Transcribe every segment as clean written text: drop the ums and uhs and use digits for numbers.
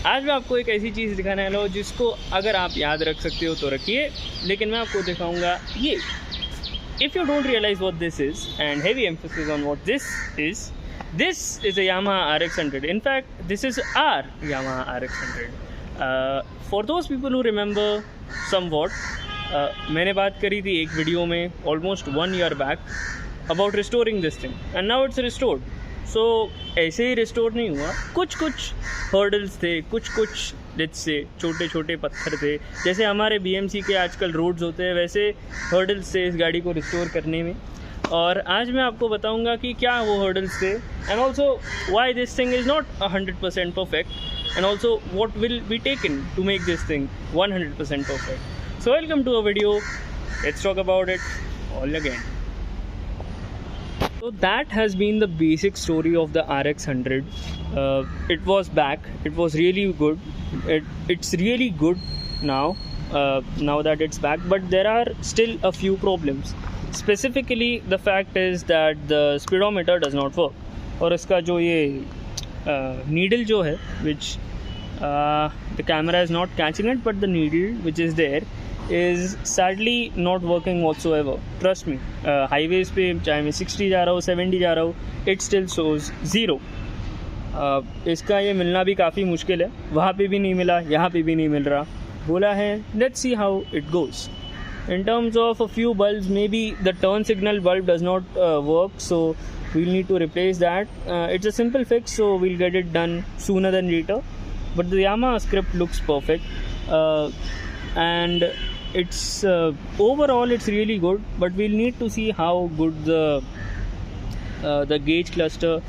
आज मैं आपको एक ऐसी चीज़ दिखाने वाला हूँ जिसको अगर आप याद रख सकते हो तो रखिए, लेकिन मैं आपको दिखाऊंगा ये. If you don't realize what this is, and heavy emphasis on what this is a Yamaha RX100. In fact, this is our Yamaha RX100. For those people who remember somewhat, मैंने बात करी थी एक वीडियो में almost 1 year back about restoring this thing, and now it's restored. So ऐसे ही restore नहीं हुआ, कुछ हर्डल्स थे, कुछ लेट्स से छोटे छोटे पत्थर थे, जैसे हमारे BMC के आजकल रोड्स होते हैं वैसे हर्डल्स थे इस गाड़ी को रिस्टोर करने में. और आज मैं आपको बताऊंगा कि क्या वो हर्डल्स थे, and also why this thing is not 100% perfect, and also what will be taken to make this thing 100% perfect. So welcome to a video, let's talk about it all again. So that has been the basic story of the RX100. It was back. It was really good. It's really good now. Now that it's back, but there are still a few problems. Specifically, the fact is that the speedometer does not work. और इसका जो ये needle जो है, which the camera is not catching it, but the needle which is there is sadly not working whatsoever. Trust me. Highways पे चाहे मैं 60 जा रहा हूँ, 70 जा रहा हूँ, it still shows 0. इसका ये मिलना भी काफ़ी मुश्किल है. वहाँ पे भी नहीं मिला, यहाँ पे भी नहीं मिल रहा. बोला है let's see how it goes. In terms of a few bulbs, maybe the turn signal bulb does not work, so we'll need to replace that. It's a simple fix, so we'll get it done sooner than later. But the Yamaha script looks perfect. And it's overall it's really good, but we'll need to see how good the gauge cluster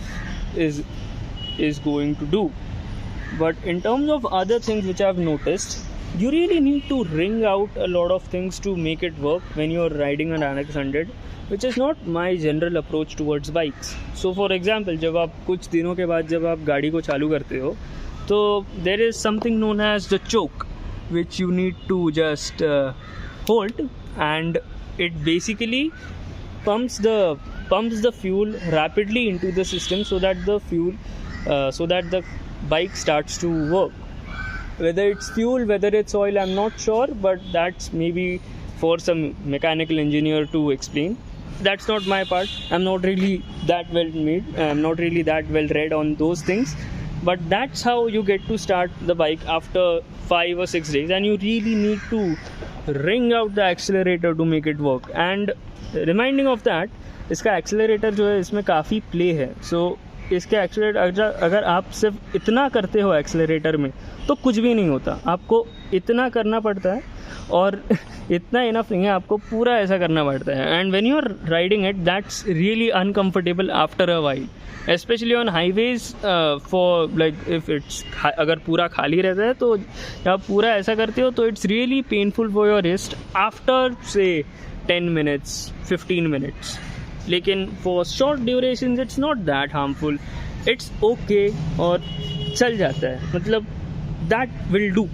is going to do. But in terms of other things which I've noticed, you really need to wring out a lot of things to make it work when you're riding an RX100, which is not my general approach towards bikes. So for example, जब आप कुछ दिनों के बाद जब आप गाड़ी को चालू करते हो तो there is something known as the choke, which you need to just hold, and it basically pumps the fuel rapidly into the system so that the bike starts to work. Whether it's fuel, whether it's oil, I'm not sure, but that's maybe for some mechanical engineer to explain. That's not my part. I'm not really that well made, I'm not really that well read on those things. But that's how you get to start the bike after 5 or 6 days, and you really need to wring out the accelerator to make it work. And reminding of that, इसका accelerator जो है इसमें काफ़ी play है. So इसके accelerator अगर आप सिर्फ इतना करते हो accelerator में तो कुछ भी नहीं होता. आपको इतना करना पड़ता है और इतना इनफ नहीं है, आपको पूरा ऐसा करना पड़ता है. And when you are riding it, that's really uncomfortable after a while, specially on highways. For like if it's अगर पूरा खाली रहता है तो आप पूरा ऐसा करते हो तो it's really painful for your wrist after से 10 minutes 15 minutes. लेकिन for short duration it's not that harmful, it's okay और चल जाता है, मतलब that will do.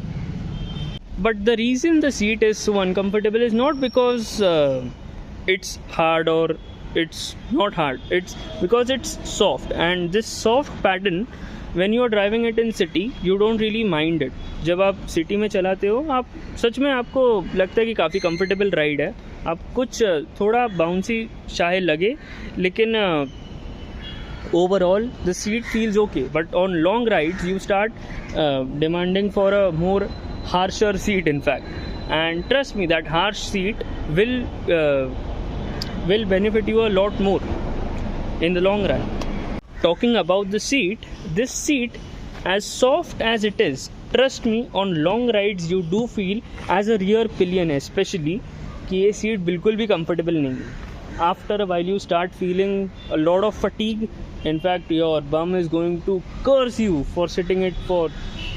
But the reason the seat is so uncomfortable is not because it's hard or it's not hard. It's because it's soft, and this soft pattern, when you are driving it in city, you don't really mind it. जब आप city में चलाते हो, आप सच में आपको लगता है कि काफ़ी कंफर्टेबल राइड है. आप कुछ थोड़ा बाउंसी चाहे लगे, लेकिन overall the seat feels okay. But on long rides you start demanding for a more harsher seat, in fact, and trust me, that harsh seat will benefit you a lot more in the long run. Talking about the seat, this seat, as soft as it is, trust me, on long rides you do feel as a rear pillion especially कि ये seat बिल्कुल भी comfortable नहीं है. After a while you start feeling a lot of fatigue. In fact, your bum is going to curse you for sitting it for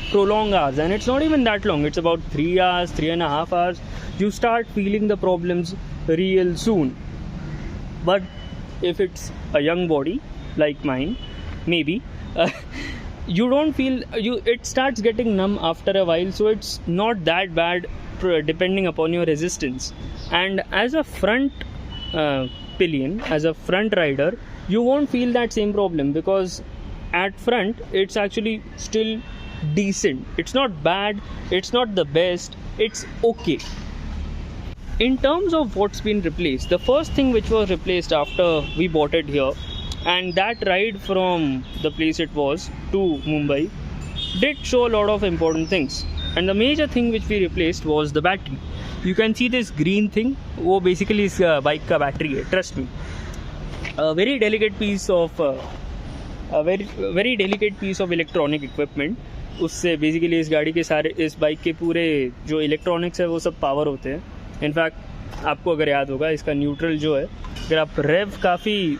prolonged hours, and it's not even that long, it's about 3 hours, 3.5 hours. You start feeling the problems real soon. But if it's a young body like mine, maybe you don't feel it starts getting numb after a while, so it's not that bad depending upon your resistance. And as a front pillion, as a front rider, you won't feel that same problem, because at front it's actually still decent. It's not bad, it's not the best, it's okay. In terms of what's been replaced, the first thing which was replaced after we bought it here, and that ride from the place it was to Mumbai did show a lot of important things. And the major thing which we replaced was the battery. You can see this green thing, वो basically इस bike का battery है, trust me. A very delicate piece of very delicate piece of electronic equipment. उससे basically इस गाड़ी के सारे, इस बाइक के पूरे जो इलेक्ट्रॉनिक्स है वो सब पावर होते हैं. इनफैक्ट आपको अगर याद होगा, इसका न्यूट्रल जो है, अगर आप रेव काफ़ी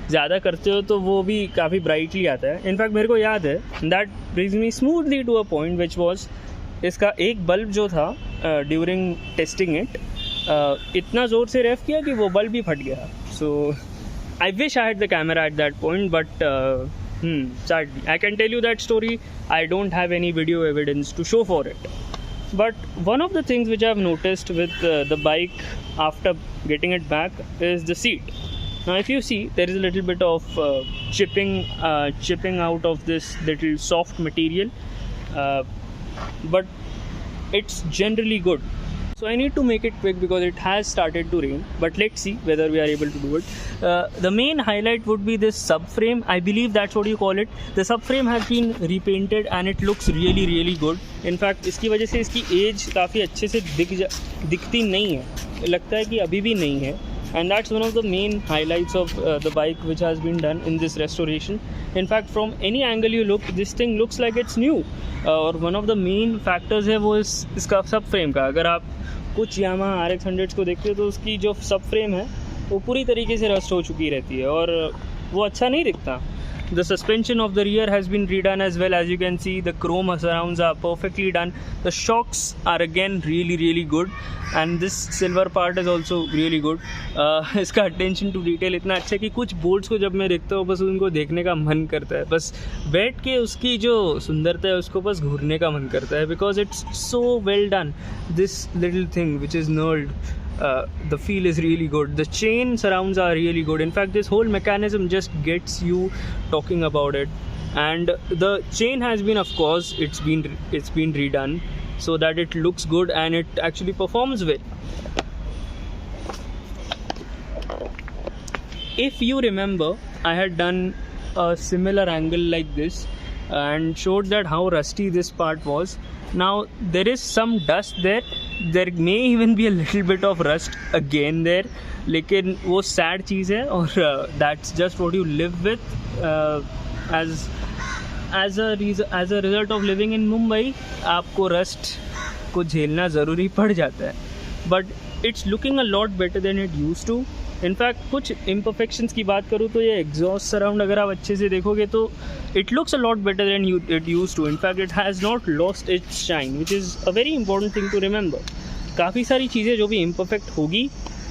ज़्यादा करते हो तो वो भी काफ़ी ब्राइटली आता है. इनफैक्ट मेरे को याद है, that brings me smoothly to a point which was, इसका एक बल्ब जो था ड्यूरिंग टेस्टिंग इट, इतना ज़ोर से रेव किया कि वो बल्ब भी फट गया. सो I wish I had the camera at that point, but sadly, I can tell you that story. I don't have any video evidence to show for it. But one of the things which I have noticed with the bike after getting it back is the seat. Now, if you see, there is a little bit of chipping out of this little soft material, but it's generally good. So I need to make it quick because it has started to rain, but let's see whether we are able to do it. The main highlight would be this subframe. I believe that's what you call it. The subframe has been repainted and it looks really really good. In fact, इसकी वजह से इसकी as काफ़ी अच्छे से दिखती नहीं है, लगता है कि अभी भी नहीं है. And that's one of the main highlights of the bike which has been done in this restoration. In fact, from any angle you look, this thing looks like it's new. और one of the main factors है वो इसका सब frame का. अगर आप कुछ Yamaha RX 100s को देखते हो तो उसकी जो सब फ्रेम है वो पूरी तरीके से रस्ट हो चुकी रहती है और वो अच्छा नहीं दिखता. The suspension of the rear has been redone as well. As you can see, the chrome surrounds are perfectly done. The shocks are again really really good, and this silver part is also really good. इसका attention to detail इतना अच्छा है कि कुछ bolts को जब मैं देखता हूँ बस उनको देखने का मन करता है, बस बैठ के उसकी जो सुंदरता है उसको बस घूरने का मन करता है, because it's so well done. This little thing which is knurled, the feel is really good. The chain surrounds are really good. In fact, this whole mechanism just gets you talking about it. And the chain has been, of course, it's been redone so that it looks good and it actually performs well. If you remember, I had done a similar angle like this and showed that how rusty this part was. Now there is some dust there. There may even be a little bit of rust again there. लेकिन वो sad चीज़ है और that's just what you live with as a result of living in Mumbai. आपको rust को झेलना ज़रूरी पड़ जाता है. But it's looking a lot better than it used to. In fact कुछ imperfections की बात करूँ तो ये एग्जॉस्ट सराउंड अगर आप अच्छे से देखोगे तो it looks a lot better than it used to. In fact, it has not lost its shine, which is a very important thing to remember. काफ़ी सारी चीज़ें जो भी imperfect होगी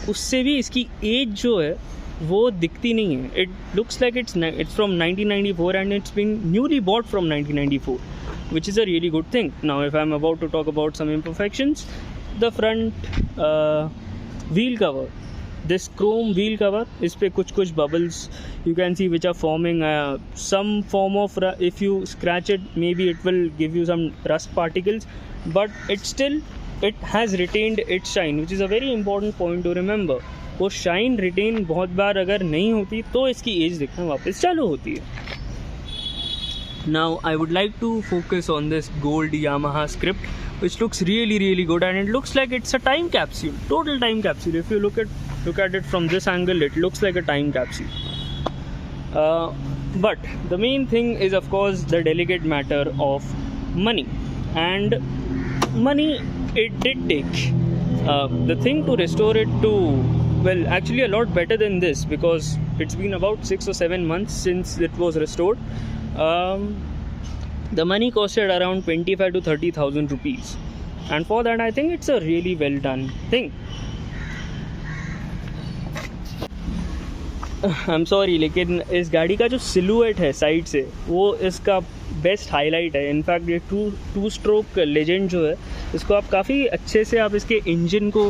उससे भी इसकी एज जो है वो दिखती नहीं है. It looks like it's from 1994 and it's been newly bought from 1994, which is a really good thing. Now, if I'm about to talk about some imperfections, the front wheel cover. This chrome wheel cover, इस पे कुछ bubbles you can see which are forming some form of, if you scratch it maybe it will give you some rust particles, but it has retained its shine, which is a very important point to remember. वो shine retain बहुत बार अगर नहीं होती तो इसकी as दिखना वापस चालू होती है. Now I would like to focus on this gold Yamaha script, which looks really really good, and it looks like it's a time capsule, total time capsule. If you look at it from this angle, it looks like a time capsule. But the main thing is, of course, the delicate matter of money, and money it did take. The thing to restore it to, well, actually a lot better than this, because it's been about 6 or 7 months since it was restored. The money costed around 25 to 30,000 rupees, and for that I think it's a really well done thing. I'm sorry, लेकिन इस गाड़ी का जो silhouette है side से वो इसका best highlight है. इनफैक्ट ये टू स्ट्रोक लेजेंड जो है इसको आप काफ़ी अच्छे से आप इसके इंजन को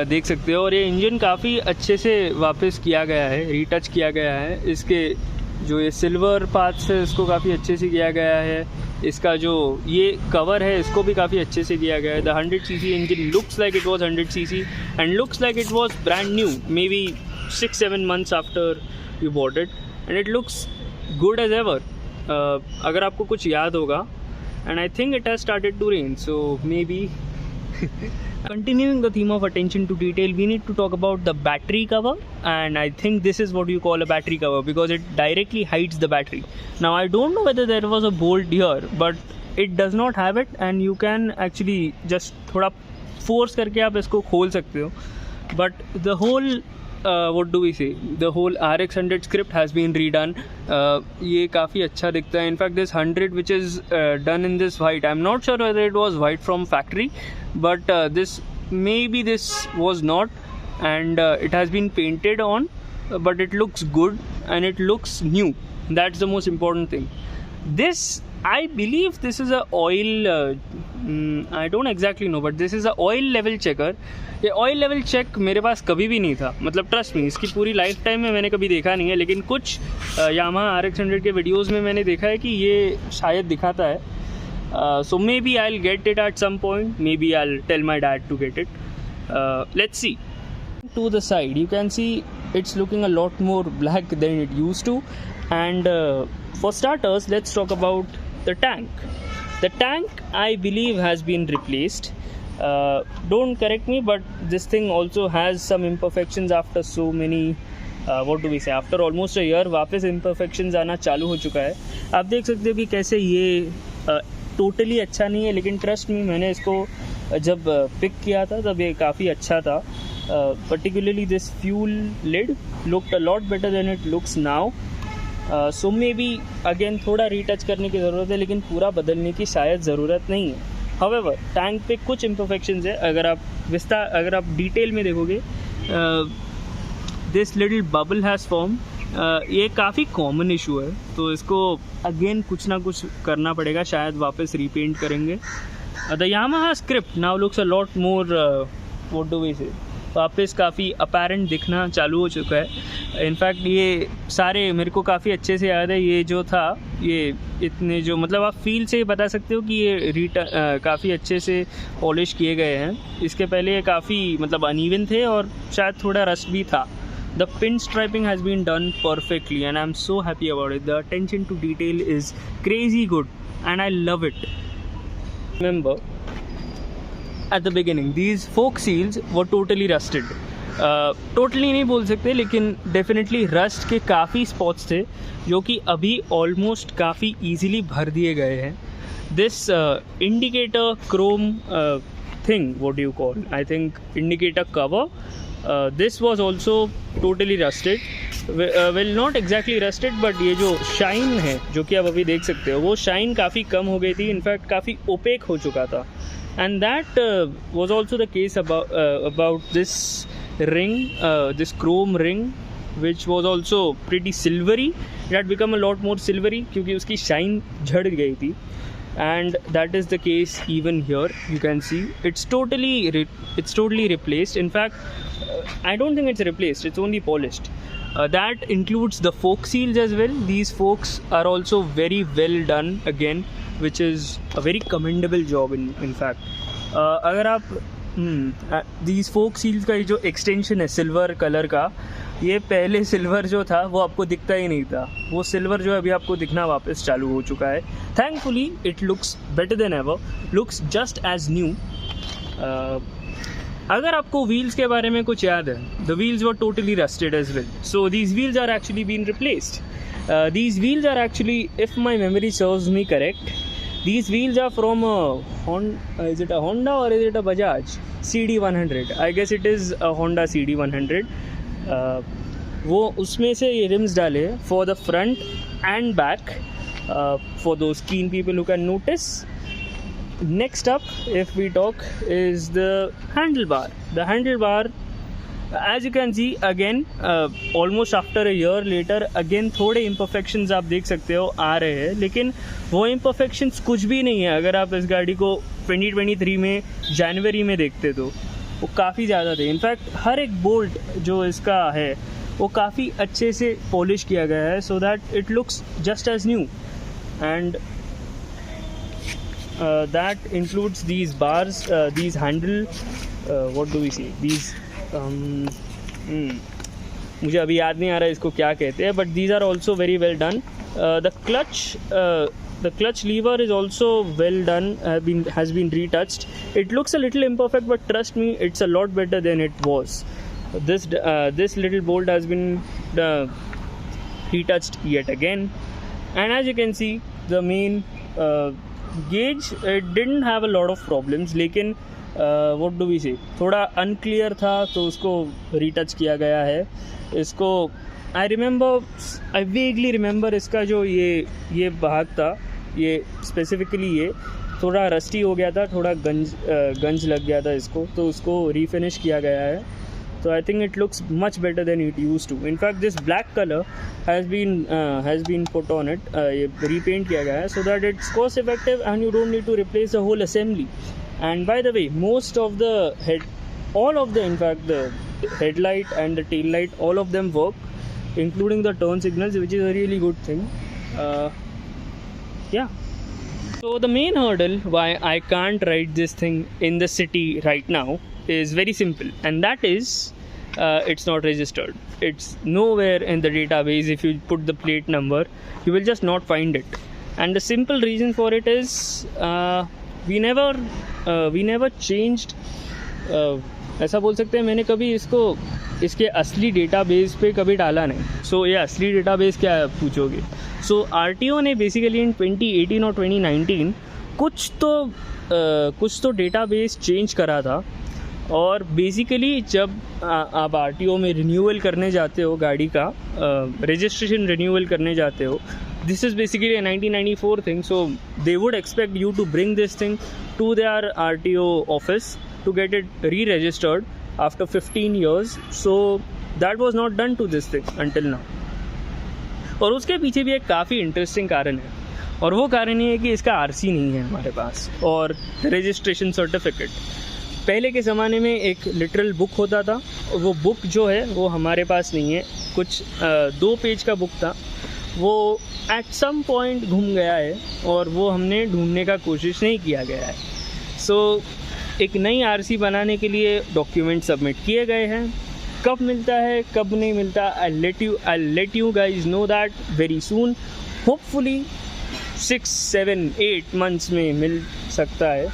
देख सकते हो, और ये इंजन काफ़ी अच्छे से वापस किया गया है, रीटच किया गया है. इसके जो ये सिल्वर पार्ट्स है इसको काफ़ी अच्छे से किया गया है। इसका जो ये कवर है इसको भी काफ़ी अच्छे से किया गया है। The 100cc engine looks like it was 100cc and looks like it was brand new, may be 6-7 months after you bought it, and it looks good as ever. अगर आपको कुछ याद होगा, and I think it has started to rain, so maybe continuing the theme of attention to detail, we need to talk about the battery cover, and I think this is what you call a battery cover because it directly hides the battery. Now I don't know whether there was a bolt here, but it does not have it, and you can actually just थोड़ा force करके आप इसको खोल सकते हो, but the whole what do we say, the whole RX100 script has been redone. ये काफ़ी अच्छा दिखता है. In fact this 100 which is done in this white, I'm not sure whether it was white from factory, but this maybe this was not, and it has been painted on, but it looks good and it looks new. That's the most important thing. This, I believe this is a oil, I don't exactly know, but this is a oil level checker. ये oil level check मेरे पास कभी भी नहीं था, मतलब trust me, इसकी पूरी life time में मैंने कभी देखा नहीं है, लेकिन कुछ यामाहा RX100 के वीडियोस में मैंने देखा है कि ये शायद दिखाता है. So maybe I will get it at some point, maybe I will tell my dad to get it. Let's see. To the side you can see it's looking a lot more black than it used to, and for starters let's talk about the tank. The tank I believe has been replaced. Don't correct me, but this thing also has some imperfections after so many what do we say, after almost a year वापस imperfections आना चालू हो चुका है. आप देख सकते हो कि कैसे ये टोटली अच्छा नहीं है, लेकिन ट्रस्ट मी, मैंने इसको जब पिक किया था तब ये काफ़ी अच्छा था. Particularly this fuel lid looked a lot better than it looks now. So maybe again थोड़ा रीटच करने की ज़रूरत है, लेकिन पूरा बदलने की शायद ज़रूरत नहीं है. However, टैंक पे कुछ imperfections है. अगर आप डिटेल में देखोगे, this little bubble has formed. ये काफ़ी कॉमन इशू है, तो इसको अगेन कुछ ना कुछ करना पड़ेगा, शायद वापस रीपेंट करेंगे. The Yamaha script now looks a lot more what do we say, वापस काफ़ी अपेरेंट दिखना चालू हो चुका है. इनफैक्ट ये सारे मेरे को काफ़ी अच्छे से याद है. ये जो था, ये इतने जो, मतलब आप फील से बता सकते हो कि ये काफ़ी अच्छे से पॉलिश किए गए हैं. इसके पहले ये काफ़ी मतलब अनइवन थे और शायद थोड़ा रस्ट भी था. The pin striping has been done perfectly and I am so happy about it. The attention to detail is crazy good and I love it. Remember at the beginning these fork seals were totally rusted. Totally नहीं बोल सकते, लेकिन definitely rust के काफ़ी spots थे जो कि अभी ऑलमोस्ट काफ़ी ईजीली भर दिए गए हैं. This indicator Chrome thing, what do you call, I think indicator cover, this was also totally rusted. Well not exactly rusted, but ये जो शाइन है जो कि आप अभी देख सकते हो, वो शाइन काफ़ी कम हो गई थी. इनफैक्ट काफ़ी ओपेक हो चुका था. And that was also the case about this ring, this chrome ring, which was also pretty silvery. It had become a lot more silvery क्योंकि उसकी shine झड़ गई थी. And that is the case even here. You can see it's totally replaced. In fact, I don't think it's replaced. It's only polished. That includes the fork seals as well. These forks are also very well done again, which is a very commendable job in fact. अगर आप these fork seals का ये जो extension है silver colour का, ये पहले silver जो था वो आपको दिखता ही नहीं था. वो सिल्वर जो है अभी आपको दिखना वापस चालू हो चुका है. Thankfully it looks better than ever, looks just as new. अगर आपको व्हील्स के बारे में कुछ याद है, the wheels were totally rusted as well. So these wheels are actually been replaced. These wheels are actually, if my memory serves me correct, these wheels are from is it a Honda or is it a Bajaj CD100? I guess it is a Honda CD100. वो उसमें से ये rims डाले for the front and back, for those keen people who can notice. Next up, if we talk, is the handlebar. The handlebar, as you can see again, almost after a year later, again थोड़े imperfections आप देख सकते हो आ रहे हैं, लेकिन वो imperfections कुछ भी नहीं है. अगर आप इस गाड़ी को 2023 में जनवरी में देखते तो वो काफ़ी ज़्यादा थे. इनफैक्ट हर एक बोल्ट जो इसका है वो काफ़ी अच्छे से पॉलिश किया गया है, so that it looks just as new. And that includes these bars, these handle, what do we say, these मुझे अभी याद नहीं आ रहा इसको क्या कहते हैं, but these are also very well done. The clutch lever is also well done, has been retouched. It looks a little imperfect, but trust me, it's a lot better than it was. This little bolt has been retouched yet again, and as you can see, the main gauge, it didn't have a lot of problems, लेकिन what do we say, थोड़ा unclear था, तो उसको retouch किया गया है. इसको I vaguely remember इसका जो ये भाग था, ये specifically ये थोड़ा रस्टी हो गया था, थोड़ा गंज लग गया था इसको, तो उसको refinish किया गया है. So I think it looks much better than it used to. In fact, this black color has been put on it, repaint किया गया है, so that it's cost effective and you don't need to replace the whole assembly. And by the way, in fact the headlight and the tail light, all of them work, including the turn signals, which is a really good thing. Yeah. So the main hurdle why I can't ride this thing in the city right now is very simple, and that is it's not registered. It's nowhere in the database. If you put the plate number, you will just not find it. And the simple reason for it is we never changed. ऐसा बोल सकते हैं, मैंने कभी इसके असली database पे कभी डाला नहीं. सो ये असली डेटाबेस क्या है पूछोगे. सो आरटीओ ने बेसिकली इन 2018 और 2019 कुछ तो डेटाबेस चेंज करा था. और बेसिकली जब आप आरटीओ में रिन्यूअल करने जाते हो, गाड़ी का रजिस्ट्रेशन रिन्यूअल करने जाते हो, this is basically a 1994 thing, so they would expect you to bring this thing to their RTO office to get it re-registered after 15 years. So that was not done to this thing until now. और उसके पीछे भी एक काफ़ी interesting कारण है, और वो कारण ये है कि इसका आरसी नहीं है हमारे पास, और रजिस्ट्रेशन सर्टिफिकेट. पहले के ज़माने में एक लिटरल बुक होता था, और वो बुक जो है वो हमारे पास नहीं है. कुछ 2 पेज का बुक था, वो एट सम पॉइंट घूम गया है, और वो हमने ढूंढने का कोशिश नहीं किया गया है. सो एक नई आरसी बनाने के लिए डॉक्यूमेंट सबमिट किए गए हैं. कब मिलता है कब नहीं मिलता, I'll let you guys know that very soon. Hopefully 6, 7, 8 months में मिल सकता है.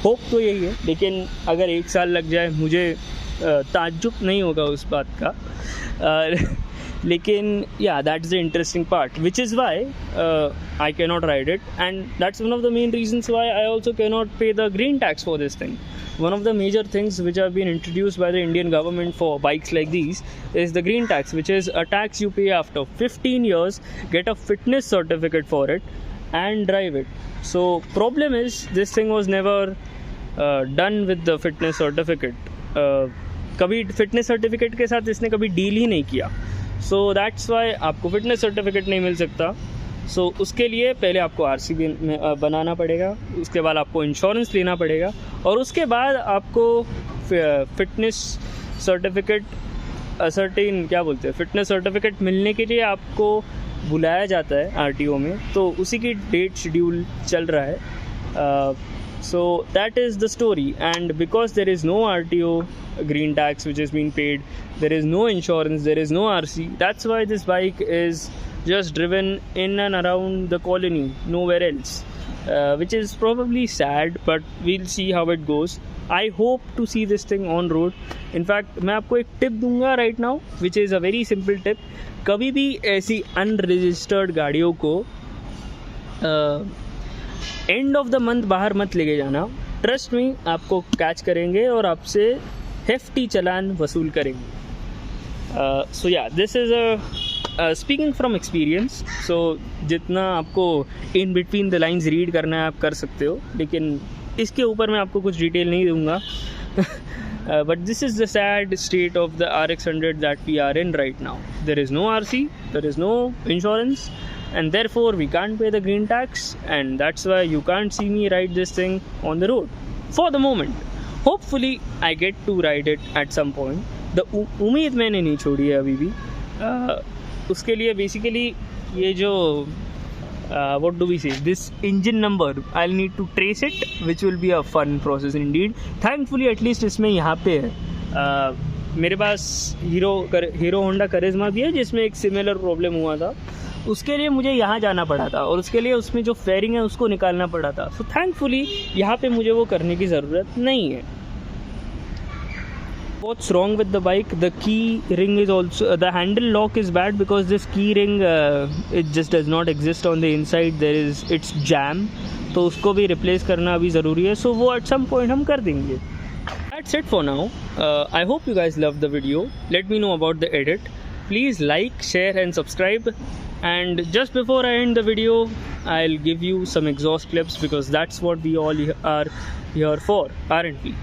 होप तो यही है, लेकिन अगर 1 साल लग जाए मुझे ताज्जुब नहीं होगा उस बात का. लेकिन that's the interesting part, which is why I cannot ride it, and that's one of the main reasons why I also cannot pay the green tax for this thing. One of the major things which have been introduced by the Indian government for bikes like these is the green tax, which is a tax you pay after 15 years, get a fitness certificate for it, and drive it. So problem is, this thing was never done with the fitness certificate. कभी fitness certificate के साथ इसने कभी deal ही नहीं किया. So that's why आपको fitness certificate नहीं मिल सकता. सो उसके लिए पहले आपको आरसी बनाना पड़ेगा, उसके बाद आपको इंश्योरेंस लेना पड़ेगा, और उसके बाद आपको फिटनेस सर्टिफिकेट फिटनेस सर्टिफिकेट मिलने के लिए आपको बुलाया जाता है आरटीओ में. तो उसी की डेट शेड्यूल चल रहा है. So that is the story, and because there is no RTO green tax which is being paid, there is no insurance, there is no RC, that's why this bike is just driven in and around the colony, nowhere else, which is probably sad, but we'll see how it goes. I hope to see this thing on road. In fact, मैं आपको एक tip दूंगा right now, which is a very simple tip. कभी भी ऐसी unregistered गाड़ियों को end of the month बाहर मत लेके जाना. ट्रस्ट मी, आपको कैच करेंगे और आपसे हेफ्टी चालान वसूल करेंगे. So this is speaking from experience. So जितना आपको in between the lines read करना है आप कर सकते हो, लेकिन इसके ऊपर मैं आपको कुछ डिटेल नहीं दूंगा. But this is the sad state of the RX100 that we are in right now. There is no RC, there is no insurance, and therefore we can't pay the green tax, and that's why you can't see me ride this thing on the road for the moment. Hopefully I get to ride it at some point. The उम्मीद मैंने नहीं छोड़ी है अभी भी. उसके लिए basically ये जो what do we say, this engine number I'll need to trace it, which will be a fun process indeed. Thankfully at least इसमें यहाँ पे है मेरे पास हीरो होंडा करिश्मा भी है जिसमें एक सिमिलर प्रॉब्लम हुआ था. उसके लिए मुझे यहाँ जाना पड़ा था और उसके लिए उसमें जो फेयरिंग है उसको निकालना पड़ा था. सो थैंकफुली यहाँ पे मुझे वो करने की ज़रूरत नहीं है. What's wrong with the bike? The key ring is also the handle lock is bad because this key ring it just does not exist on the inside. It's jam, तो उसको भी replace करना अभी ज़रूरी है. So वो at some point हम कर देंगे. That's it for now. I hope you guys loved the video. Let me know about the edit. Please like, share and subscribe. And just before I end the video, I'll give you some exhaust clips because that's what we all are here for, aren't we?